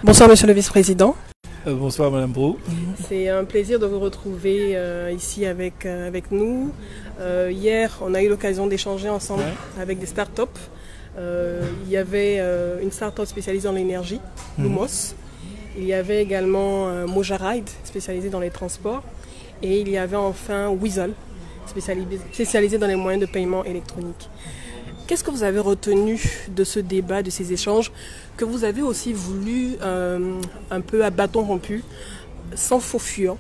Bonsoir Monsieur le Vice-président. Bonsoir Madame Brou. C'est un plaisir de vous retrouver ici avec nous. Hier, on a eu l'occasion d'échanger ensemble avec des startups. Il y avait une startup spécialisée dans l'énergie, Lumos. Il y avait également Mojaride, spécialisé dans les transports. Et il y avait enfin Weasel, spécialisé dans les moyens de paiement électronique. Qu'est-ce que vous avez retenu de ce débat, de ces échanges, que vous avez aussi voulu un peu à bâton rompu, sans faux fuyants?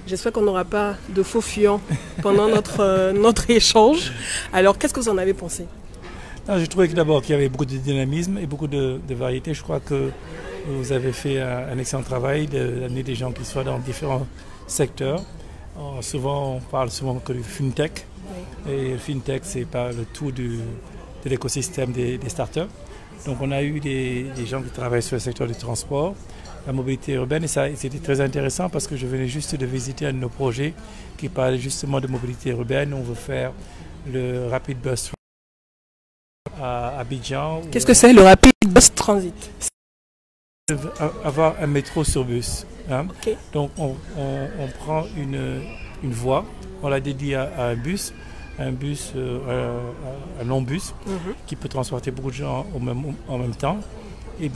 J'espère qu'on n'aura pas de faux fuyants pendant notre échange. Alors, qu'est-ce que vous en avez pensé? J'ai trouvé d'abord qu'il y avait beaucoup de dynamisme et beaucoup de variété. Je crois que vous avez fait un excellent travail d'amener des gens qui soient dans différents secteurs. On parle souvent que du FinTech. Oui. Et le FinTech, c'est pas le tout de l'écosystème des startups. Donc on a eu des gens qui travaillent sur le secteur du transport, la mobilité urbaine, et ça c'était très intéressant parce que je venais juste de visiter un de nos projets qui parlait justement de mobilité urbaine. On veut faire le Rapid Bus à Abidjan. Qu'est-ce que c'est le Rapid Bus Transit? Avoir un métro sur bus. Hein? Okay. Donc on prend une voie, on la dédie à un bus, un long bus qui peut transporter beaucoup de gens en même temps. Et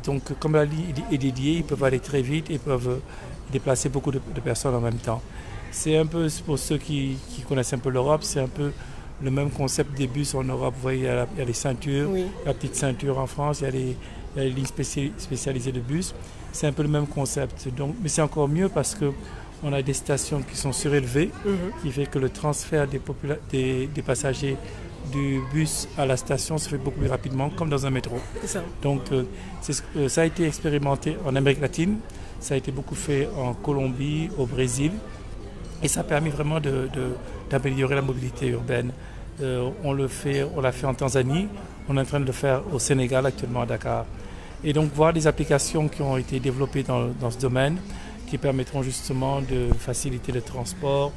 donc comme la ligne est dédiée, ils peuvent aller très vite et peuvent déplacer beaucoup de personnes en même temps. C'est un peu, pour ceux qui connaissent un peu l'Europe, c'est un peu le même concept des bus en Europe. Vous voyez, il y a les ceintures, oui. La petite ceinture en France, il y a les lignes spécialisées de bus. C'est un peu le même concept. Donc, mais c'est encore mieux parce que on a des stations qui sont surélevées, qui fait que le transfert des passagers du bus à la station se fait beaucoup plus rapidement, comme dans un métro. C'est ça. Donc, ça a été expérimenté en Amérique latine, ça a été beaucoup fait en Colombie, au Brésil, et ça a permis vraiment d'améliorer la mobilité urbaine. On l'a fait en Tanzanie, on est en train de le faire au Sénégal actuellement à Dakar. Et donc, voir des applications qui ont été développées dans ce domaine, qui permettront justement de faciliter le transport,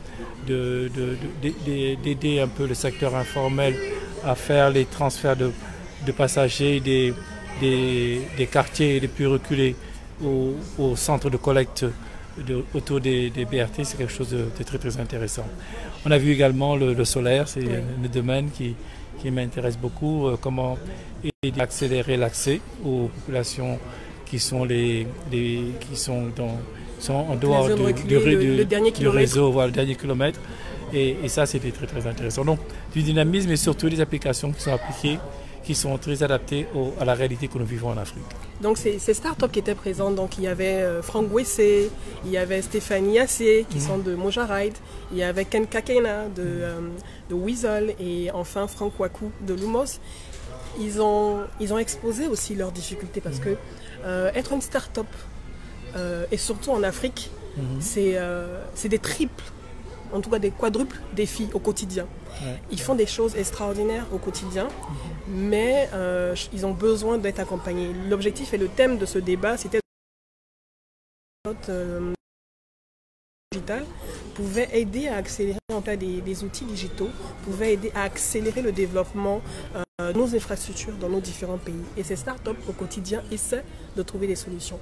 d'aider un peu le secteur informel à faire les transferts de passagers des quartiers les plus reculés au centre de collecte autour des BRT. C'est quelque chose de très très intéressant. On a vu également le solaire, c'est le domaine qui m'intéresse beaucoup, comment aider à accélérer l'accès aux populations qui sont sont en dehors du réseau, voilà, le dernier kilomètre. Et ça, c'était très très intéressant. Donc, du dynamisme et surtout des applications qui sont appliquées, qui sont très adaptées à la réalité que nous vivons en Afrique. Donc, ces startups qui étaient présentes, donc il y avait Franck Wessé, il y avait Stéphanie Assé, qui sont de Mojaride, il y avait Ken Kakena de Weasel et enfin Franck Wakou de Lumos. Ils ont exposé aussi leurs difficultés parce que être une start-up, et surtout en Afrique, c'est des triples, en tout cas des quadruples défis au quotidien. Ouais. Ils font des choses extraordinaires au quotidien, mais ils ont besoin d'être accompagnés. L'objectif et le thème de ce débat, c'était digital pouvait aider à accélérer en fait des outils digitaux, pouvait aider à accélérer le développement de nos infrastructures dans nos différents pays. Et ces startups au quotidien essaient de trouver des solutions.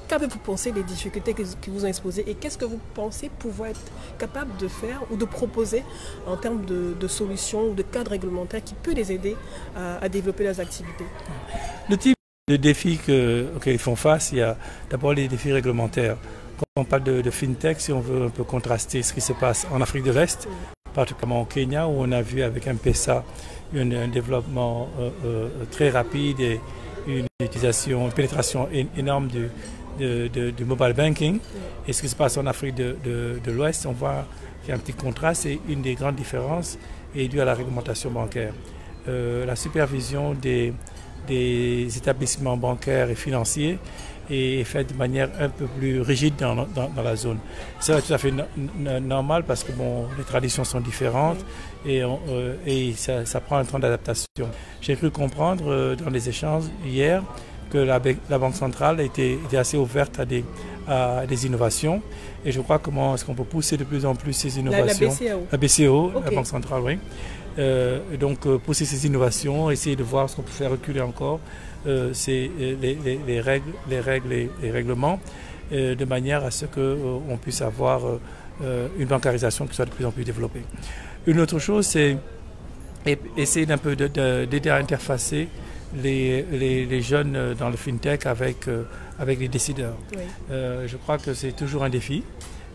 Qu'avez-vous pensé des difficultés qui vous ont exposées et qu'est-ce que vous pensez pouvoir être capable de faire ou de proposer en termes de solutions ou de cadres réglementaires qui peut les aider à développer leurs activités? Le type de défis auxquels ils font face, il y a d'abord les défis réglementaires. Quand on parle de FinTech, si on veut un peu contraster ce qui se passe en Afrique de l'Est, particulièrement au Kenya, où on a vu avec M-Pesa un développement très rapide et une pénétration énorme du mobile banking. Et ce qui se passe en Afrique de l'Ouest, on voit qu'il y a un petit contraste et une des grandes différences est due à la réglementation bancaire. La supervision des établissements bancaires et financiers est faite de manière un peu plus rigide dans la zone. C'est tout à fait normal parce que les traditions sont différentes et ça prend un temps d'adaptation. J'ai cru comprendre dans les échanges hier que la Banque centrale était assez ouverte à des innovations. Et je crois comment est-ce qu'on peut pousser de plus en plus ces innovations. La BCAO. Okay. La Banque centrale, oui. Donc pousser ces innovations, essayer de voir ce qu'on peut faire reculer encore les règlements, de manière à ce qu'on puisse avoir une bancarisation qui soit de plus en plus développée. Une autre chose, c'est essayer d'un peu d'aider à interfacer les jeunes dans le FinTech avec les décideurs. Oui. Je crois que c'est toujours un défi.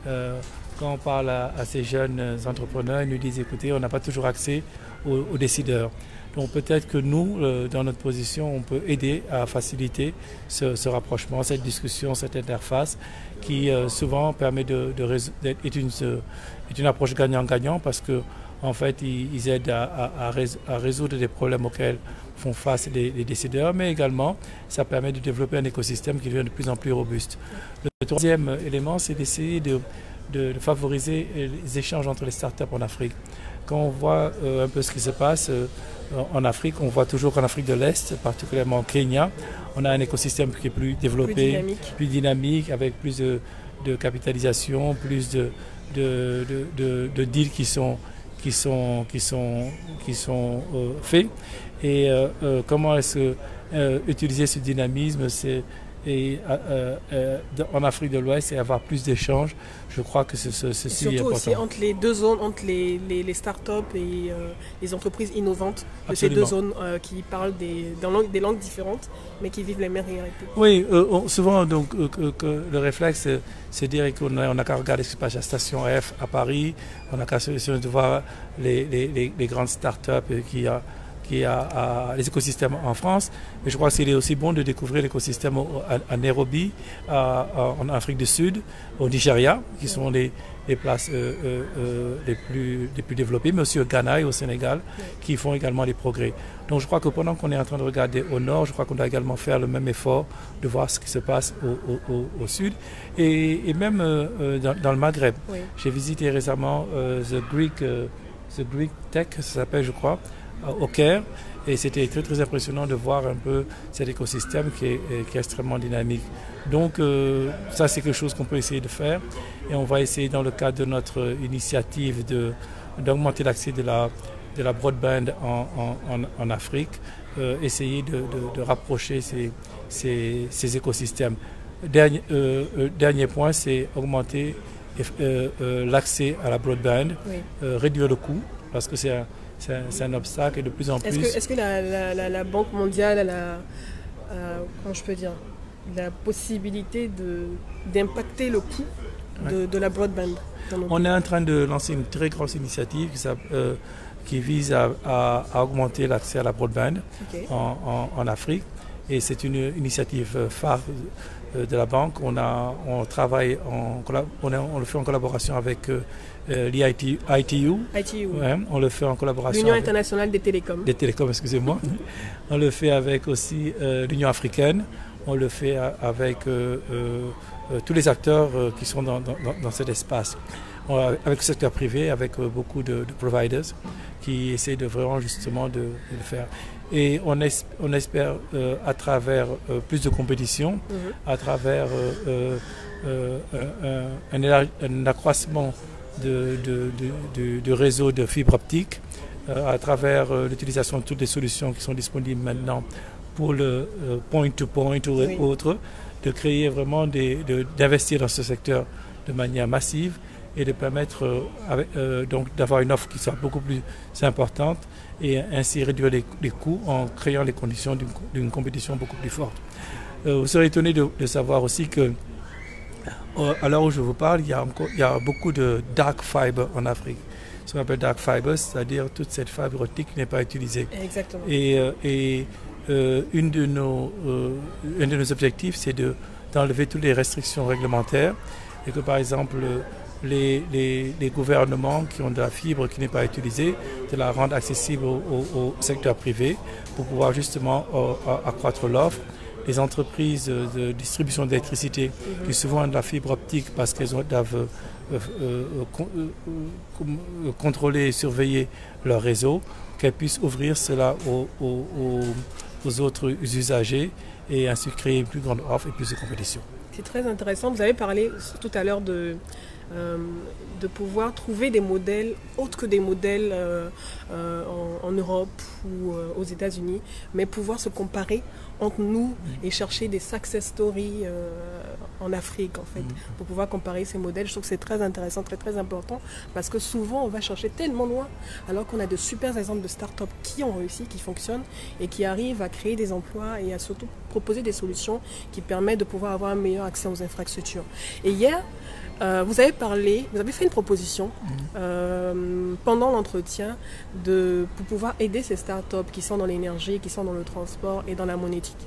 Quand on parle à ces jeunes entrepreneurs, ils nous disent, écoutez, on n'a pas toujours accès aux décideurs. Donc peut-être que nous, dans notre position, on peut aider à faciliter ce rapprochement, cette discussion, cette interface qui souvent permet est une approche gagnant-gagnant parce que en fait, ils aident à résoudre des problèmes auxquels font face les décideurs, mais également, ça permet de développer un écosystème qui devient de plus en plus robuste. Le troisième élément, c'est d'essayer de favoriser les échanges entre les startups en Afrique. Quand on voit un peu ce qui se passe en Afrique, on voit toujours qu'en Afrique de l'Est, particulièrement au Kenya, on a un écosystème qui est plus développé, plus dynamique, avec plus de capitalisation, plus de deals qui sont faits. Et comment est-ce que utiliser ce dynamisme, en Afrique de l'Ouest et avoir plus d'échanges, je crois que ceci est important. Surtout aussi entre les deux zones, entre les startups et les entreprises innovantes de ces deux zones qui parlent des langues différentes, mais qui vivent les mêmes réalités. Oui, souvent donc, le réflexe, c'est de dire qu'on n'a qu'à regarder ce qui se passe à la station F à Paris, on n'a qu'à de voir les grandes startups qui a les écosystèmes en France, mais je crois qu'il est aussi bon de découvrir l'écosystème à Nairobi, en Afrique du Sud, au Nigeria, qui sont les places les plus développées, mais aussi au Ghana et au Sénégal, qui font également des progrès. Donc je crois que pendant qu'on est en train de regarder au nord, je crois qu'on doit également faire le même effort de voir ce qui se passe au sud, et même dans le Maghreb. Oui. J'ai visité récemment The Greek Tech, ça s'appelle, je crois, au Caire, et c'était très très impressionnant de voir un peu cet écosystème qui est extrêmement dynamique. Donc ça c'est quelque chose qu'on peut essayer de faire, et on va essayer dans le cadre de notre initiative d'augmenter l'accès de la broadband en Afrique, essayer de rapprocher ces écosystèmes. Dernier point, c'est augmenter l'accès à la broadband, oui. Réduire le coût, parce que c'est un obstacle et de plus en plus. Est-ce que la Banque mondiale a comment je peux dire, la possibilité d'impacter le coût de la broadband? On est en train de lancer une très grosse initiative qui vise à augmenter l'accès à la broadband, okay. en Afrique. Et c'est une initiative phare de la banque. On travaille, on le fait en collaboration avec l'ITU. Ouais, on le fait en collaboration l'Union internationale des télécoms. Des télécoms, excusez-moi. On le fait avec aussi l'Union africaine. On le fait avec tous les acteurs qui sont dans cet espace. Avec le secteur privé, avec beaucoup de providers qui essaient de vraiment justement de le faire. Et on espère à travers plus de compétition, à travers un accroissement de réseaux de fibre optique, à travers l'utilisation de toutes les solutions qui sont disponibles maintenant pour le point-to-point ou oui. autre, de créer vraiment d'investir dans ce secteur de manière massive et de permettre donc d'avoir une offre qui soit beaucoup plus importante et ainsi réduire les coûts en créant les conditions d'une compétition beaucoup plus forte. Vous serez étonné de savoir aussi que à l'heure où je vous parle, il y a beaucoup de dark fiber en Afrique. Ce qu'on appelle dark fiber, c'est-à-dire toute cette fibre optique qui n'est pas utilisée. Exactement. Et un de nos objectifs, c'est d'enlever toutes les restrictions réglementaires et que par exemple les gouvernements qui ont de la fibre qui n'est pas utilisée, de la rendre accessible au secteur privé pour pouvoir justement accroître l'offre. Les entreprises de distribution d'électricité qui souvent ont de la fibre optique parce qu'elles doivent contrôler et surveiller leur réseau, qu'elles puissent ouvrir cela aux autres usagers et ainsi créer une plus grande offre et plus de compétition. C'est très intéressant. Vous avez parlé tout à l'heure de pouvoir trouver des modèles autres que des modèles en Europe ou aux États-Unis, mais pouvoir se comparer entre nous et chercher des success stories en Afrique, en fait, pour pouvoir comparer ces modèles. Je trouve que c'est très intéressant, très très important, parce que souvent on va chercher tellement loin, alors qu'on a de super exemples de start-up qui ont réussi, qui fonctionnent et qui arrivent à créer des emplois et à surtout proposer des solutions qui permettent de pouvoir avoir un meilleur accès aux infrastructures. Et hier, vous avez fait une proposition pendant l'entretien pour pouvoir aider ces startups qui sont dans l'énergie, qui sont dans le transport et dans la monétique,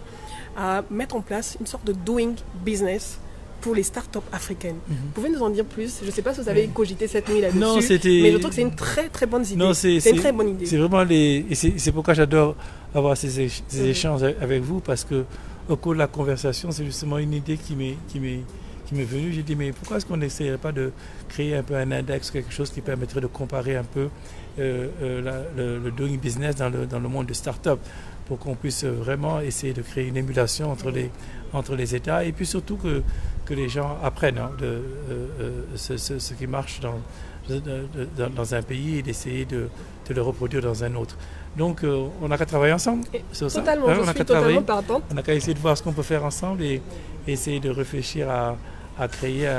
à mettre en place une sorte de doing business pour les startups africaines. Vous pouvez nous en dire plus? Je ne sais pas si vous avez cogité cette nuit là-dessus, mais je trouve que c'est une très très bonne idée. Non, c'est une très bonne idée. C'est vraiment c'est pourquoi j'adore avoir ces échanges avec vous, parce que au cours de la conversation, c'est justement une idée qui m'est venue. J'ai dit, mais pourquoi est-ce qu'on n'essayerait pas de créer un peu un index, quelque chose qui permettrait de comparer un peu le doing business dans le monde de start-up, pour qu'on puisse vraiment essayer de créer une émulation entre les États, et puis surtout que les gens apprennent ce qui marche dans un pays et d'essayer de le reproduire dans un autre. Donc on n'a qu'à travailler ensemble sur ça. Totalement, je suis totalement partante. On n'a qu'à essayer de voir ce qu'on peut faire ensemble et essayer de réfléchir à créer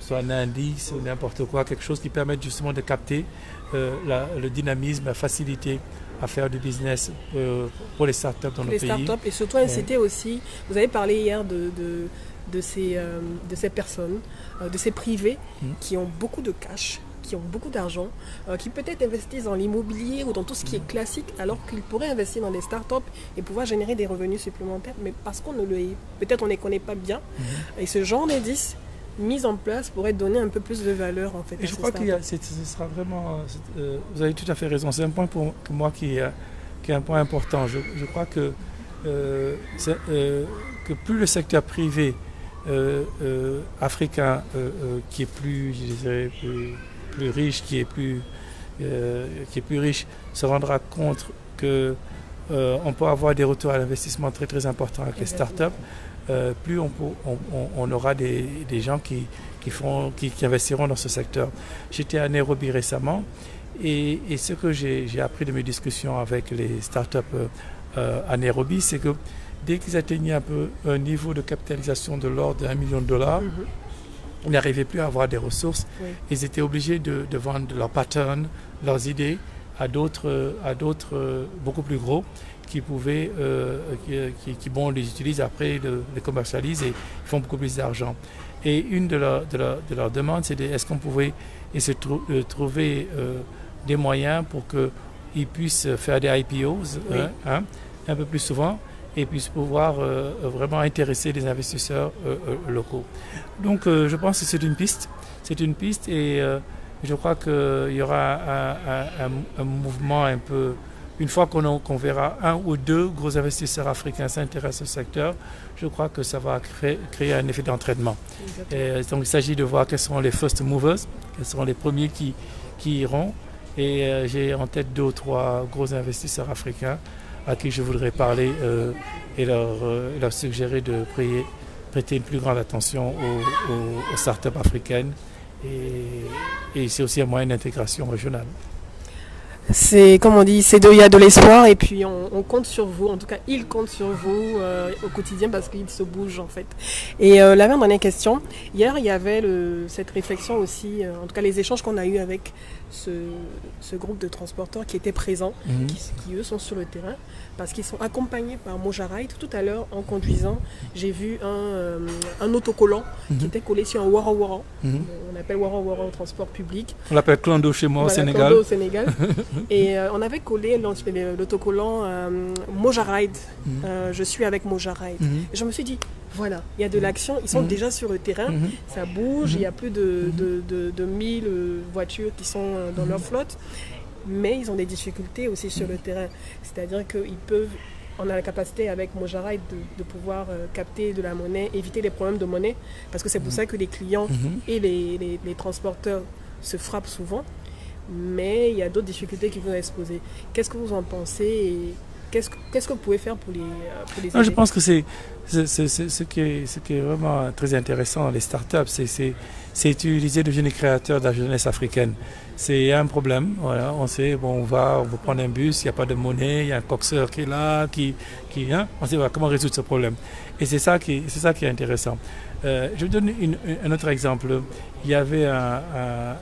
soit un indice ou n'importe quoi, quelque chose qui permette justement de capter le dynamisme, la facilité à faire du business pour les startups dans nos pays. Les startups, et surtout inciter aussi, vous avez parlé hier de ces personnes, de ces privés qui ont beaucoup de cash, qui ont beaucoup d'argent, qui peut-être investissent dans l'immobilier ou dans tout ce qui est classique, alors qu'ils pourraient investir dans des startups et pouvoir générer des revenus supplémentaires, mais parce peut-être on ne les connaît pas bien. Et ce genre d'indice mis en place pourrait donner un peu plus de valeur, en fait. Et je crois que ce sera vraiment... vous avez tout à fait raison. C'est un point pour moi qui est un point important. Je crois que plus le secteur privé africain qui est plus, je dirais, plus riche, qui est plus riche, se rendra compte que on peut avoir des retours à l'investissement très très importants avec les startups, plus on aura des gens qui investiront dans ce secteur. J'étais à Nairobi récemment et ce que j'ai appris de mes discussions avec les startups à Nairobi, c'est que dès qu'ils atteignaient un niveau de capitalisation de l'ordre de $1 million, ils n'arrivaient plus à avoir des ressources. Ils étaient obligés de vendre leurs patterns, leurs idées à d'autres beaucoup plus gros qui pouvaient, les utilisent après, les commercialisent et font beaucoup plus d'argent. Et une de leurs demandes, c'est est-ce qu'on pouvait trouver des moyens pour qu'ils puissent faire des IPOs un peu plus souvent et puissent pouvoir vraiment intéresser les investisseurs locaux. Donc je pense que c'est une piste et je crois qu'il y aura un mouvement un peu, une fois qu'on verra un ou deux gros investisseurs africains s'intéresser au secteur, je crois que ça va créer un effet d'entraînement. Donc il s'agit de voir quels seront les first movers, quels seront les premiers qui iront, et j'ai en tête 2 ou 3 gros investisseurs africains à qui je voudrais parler et leur suggérer de prêter une plus grande attention aux startups africaines. Et c'est aussi un moyen d'intégration régionale. C'est, comme on dit, il y a de l'espoir et puis on compte sur vous. En tout cas, ils comptent sur vous au quotidien parce qu'ils se bougent en fait. Et la dernière question. Hier, il y avait cette réflexion aussi, en tout cas les échanges qu'on a eus avec ce groupe de transporteurs qui étaient présents, qui eux sont sur le terrain parce qu'ils sont accompagnés par Mojaride. Tout à l'heure, en conduisant, j'ai vu un autocollant qui était collé sur un Wara Wara. On appelle Wara Wara au transport public. On l'appelle Clando chez moi au Sénégal. Clando au Sénégal. Et on avait collé l'autocollant Mojaride. Je suis avec Mojaride. Et je me suis dit, voilà, il y a de l'action, ils sont déjà sur le terrain, ça bouge, il y a plus de 1000 voitures qui sont dans leur flotte, mais ils ont des difficultés aussi sur le terrain. C'est-à-dire on a la capacité avec Mojaride de pouvoir capter de la monnaie, éviter les problèmes de monnaie, parce que c'est pour ça que les clients et les transporteurs se frappent souvent, mais il y a d'autres difficultés qui vont exposer. Qu'est-ce que vous en pensez et Qu'est-ce que vous pouvez faire pour les aider? Non, je pense que c'est ce qui est vraiment très intéressant dans les startups, c'est utiliser le génie créateur de la jeunesse africaine. C'est un problème, voilà, on sait, bon, on va prendre un bus, il n'y a pas de monnaie, il y a un coxeur qui est là, on sait voilà, comment résoudre ce problème. Et c'est ça qui est intéressant. Je vous donne un autre exemple. Il y avait un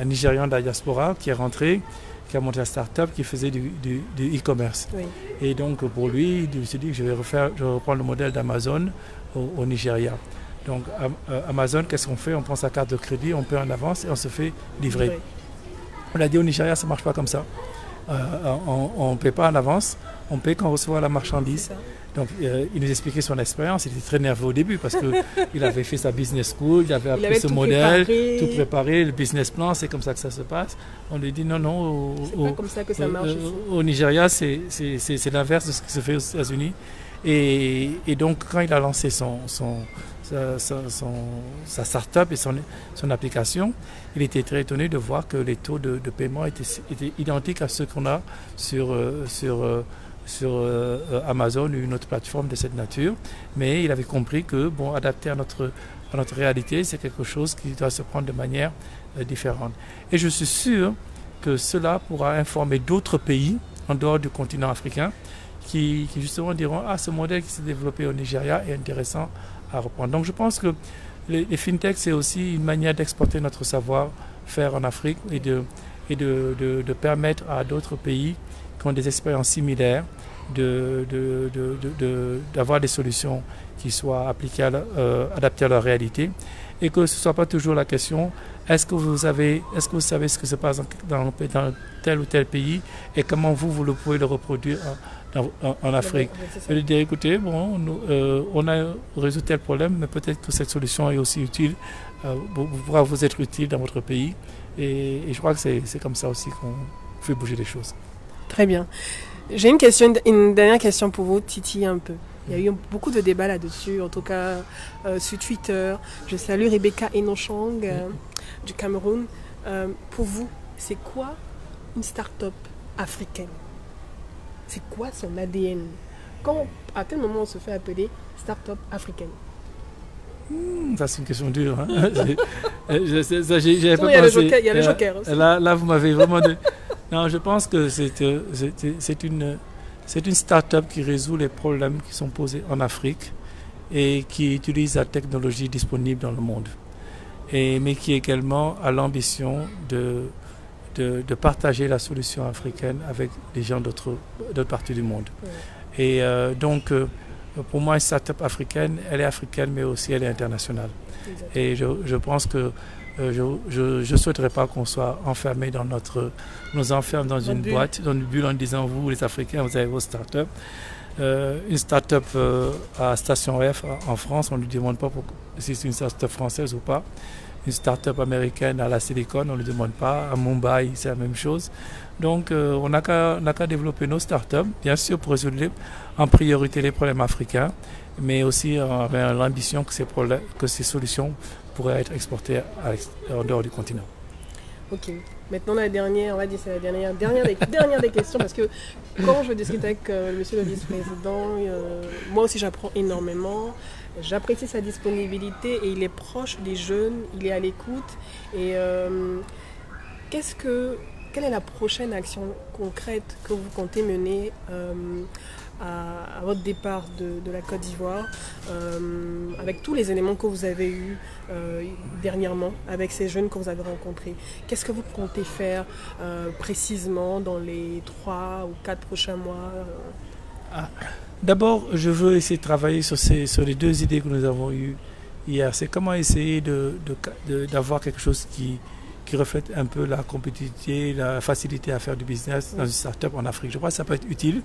Nigérian de la diaspora qui est rentré, qui a monté une start-up qui faisait du e-commerce. Oui. Et donc pour lui, il s'est dit que je vais reprendre le modèle d'Amazon au Nigeria. Donc Amazon, qu'est-ce qu'on fait? On prend sa carte de crédit, on paie en avance et on se fait livrer. Oui. On a dit au Nigeria, ça ne marche pas comme ça. On ne paie pas en avance, on paie quand on reçoit la marchandise. Donc il nous expliquait son expérience, il était très nerveux au début parce qu'il avait fait sa business school, il avait appris ce modèle, tout préparé, le business plan, c'est comme ça que ça se passe. On lui dit non, c'est pas comme ça que ça marche au Nigeria, c'est l'inverse de ce qui se fait aux États-Unis. Et donc quand il a lancé sa start-up et son application, il était très étonné de voir que les taux de paiement étaient identiques à ceux qu'on a sur Amazon ou une autre plateforme de cette nature, mais il avait compris que, bon, adapté à notre réalité, c'est quelque chose qui doit se prendre de manière différente. Et je suis sûr que cela pourra informer d'autres pays en dehors du continent africain qui justement diront « Ah, ce modèle qui s'est développé au Nigeria est intéressant à reprendre ». Donc je pense que les fintechs, c'est aussi une manière d'exporter notre savoir-faire en Afrique et de permettre à d'autres pays qui ont des expériences similaires d'avoir des solutions qui soient adaptées à leur réalité, et que ce ne soit pas toujours la question est-ce que vous savez ce qui se passe dans tel ou tel pays et comment vous pouvez le reproduire en Afrique. Et de dire écoutez, bon, on a résolu tel problème, mais peut-être que cette solution est aussi utile, pourra vous être utile dans votre pays, et je crois que c'est comme ça aussi qu'on fait bouger les choses. Très bien. J'ai une dernière question pour vous, Titi, un peu. Il y a eu beaucoup de débats là-dessus, en tout cas sur Twitter. Je salue Rebecca Enochang du Cameroun. Pour vous, c'est quoi une start-up africaine? C'est quoi son ADN? À quel moment on se fait appeler start-up africaine? Ça, c'est une question dure. Hein. Il y a le joker aussi. Là, vous m'avez vraiment... Non, je pense que c'est une start-up qui résout les problèmes qui sont posés en Afrique et qui utilise la technologie disponible dans le monde. Mais qui également a l'ambition de partager la solution africaine avec les gens d'autres parties du monde. Ouais. Et donc, pour moi, une start-up africaine, elle est africaine, mais aussi elle est internationale. Exactement. Et je pense que je ne souhaiterais pas qu'on soit enfermé nous enferme dans une boîte, dans une bulle en disant vous les Africains vous avez vos start-up. Une start-up à Station F en France, on ne lui demande pas si c'est une start-up française ou pas. Une start-up américaine à la Silicon, on ne lui demande pas. À Mumbai, c'est la même chose. Donc on n'a qu'à développer nos start-up, bien sûr pour résoudre en priorité les problèmes africains, mais aussi avec l'ambition que ces solutions pourraient être exportées en dehors du continent. Ok. Maintenant, la dernière, on va dire c'est la dernière des questions, parce que quand je discute avec monsieur le vice-président, moi aussi j'apprends énormément. J'apprécie sa disponibilité et il est proche des jeunes, il est à l'écoute. Et quelle est la prochaine action concrète que vous comptez mener à votre départ de la Côte d'Ivoire, avec tous les éléments que vous avez eus dernièrement, avec ces jeunes que vous avez rencontrés? Qu'est-ce que vous comptez faire précisément dans les 3 ou 4 prochains mois? D'abord, je veux essayer de travailler sur les 2 idées que nous avons eues hier. C'est comment essayer d'avoir quelque chose qui reflète un peu la compétitivité, la facilité à faire du business dans une start-up en Afrique. Je crois que ça peut être utile,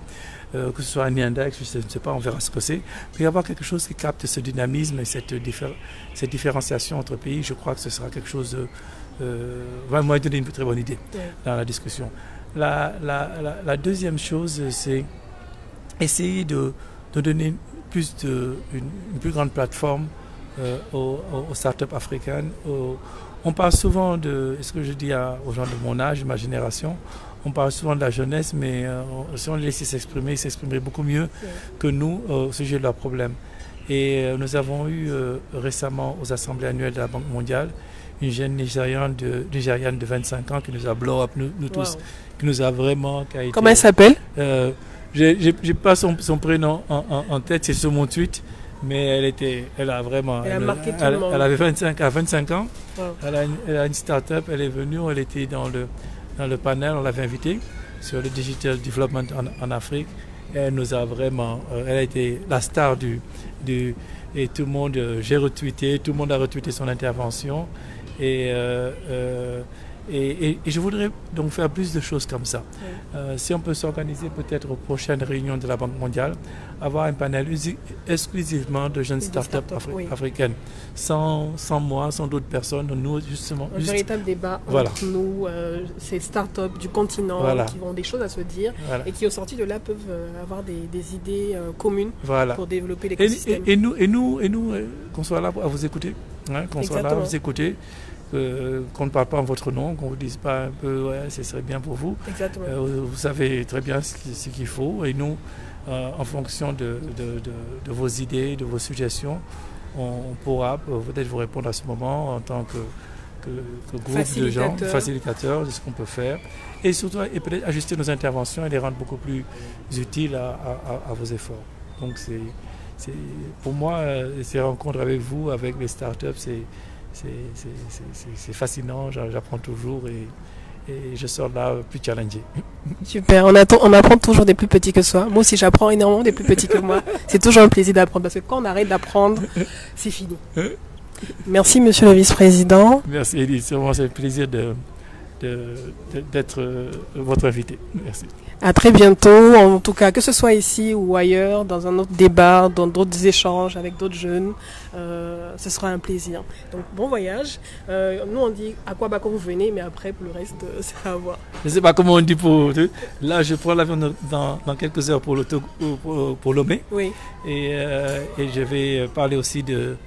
que ce soit un index, je ne sais pas, on verra ce que c'est. Mais avoir quelque chose qui capte ce dynamisme et cette différenciation entre pays, je crois que ce sera quelque chose vraiment donner une très bonne idée dans la discussion. La deuxième chose, c'est essayer de donner une plus grande plateforme aux startups africaines. On parle souvent de, ce que je dis aux gens de mon âge, de ma génération, on parle souvent de la jeunesse, mais si on les laissait s'exprimer, ils s'exprimeraient beaucoup mieux que nous au sujet de leurs problèmes. Et nous avons eu récemment aux assemblées annuelles de la Banque mondiale une jeune Nigériane de 25 ans qui nous a blow up, nous tous, qui nous a vraiment... Comment elle s'appelle? J'ai pas son prénom en tête, c'est sur mon tweet, mais elle a vraiment... Elle a marqué tout le monde. Elle avait 25 ans, Wow. elle a une start-up, elle est venue, elle était dans le panel, on l'avait invitée sur le Digital Development en Afrique. Et elle nous a vraiment... elle a été la star et tout le monde, j'ai retweeté, tout le monde a retweeté son intervention. Et je voudrais donc faire plus de choses comme ça. Si on peut s'organiser peut-être aux prochaines réunions de la Banque mondiale, avoir un panel exclusivement de jeunes start-up africaines, sans moi, sans d'autres personnes, nous justement. Un véritable débat entre nous, ces start-up du continent qui ont des choses à se dire et qui au sorti de là peuvent avoir des idées communes pour développer l'écosystème. Et nous, qu'on soit là à vous écouter, qu'on soit là à vous écouter. Qu'on ne parle pas en votre nom, qu'on ne vous dise pas un peu ce serait bien pour vous. Vous savez très bien ce qu'il faut et nous, en fonction de vos idées, de vos suggestions, on pourra peut-être vous répondre à ce moment en tant que groupe de gens, facilitateurs de ce qu'on peut faire et surtout et peut-être ajuster nos interventions et les rendre beaucoup plus utiles à vos efforts. Donc pour moi, ces rencontres avec vous, avec les startups, c'est fascinant, j'apprends toujours et je sors là plus challengé. Super, on apprend toujours des plus petits que soi. Moi aussi j'apprends énormément des plus petits que moi. C'est toujours un plaisir d'apprendre parce que quand on arrête d'apprendre, c'est fini. Merci monsieur le vice-président. Merci Elie, c'est vraiment un plaisir d'être votre invité. Merci. À très bientôt, en tout cas, que ce soit ici ou ailleurs, dans un autre débat, dans d'autres échanges avec d'autres jeunes, ce sera un plaisir. Donc, bon voyage. Nous, on dit à quoi quand vous venez, mais après, pour le reste, c'est à voir. Je ne sais pas comment on dit pour... Là, je prends l'avion dans quelques heures pour Lomé. Oui. Et je vais parler aussi de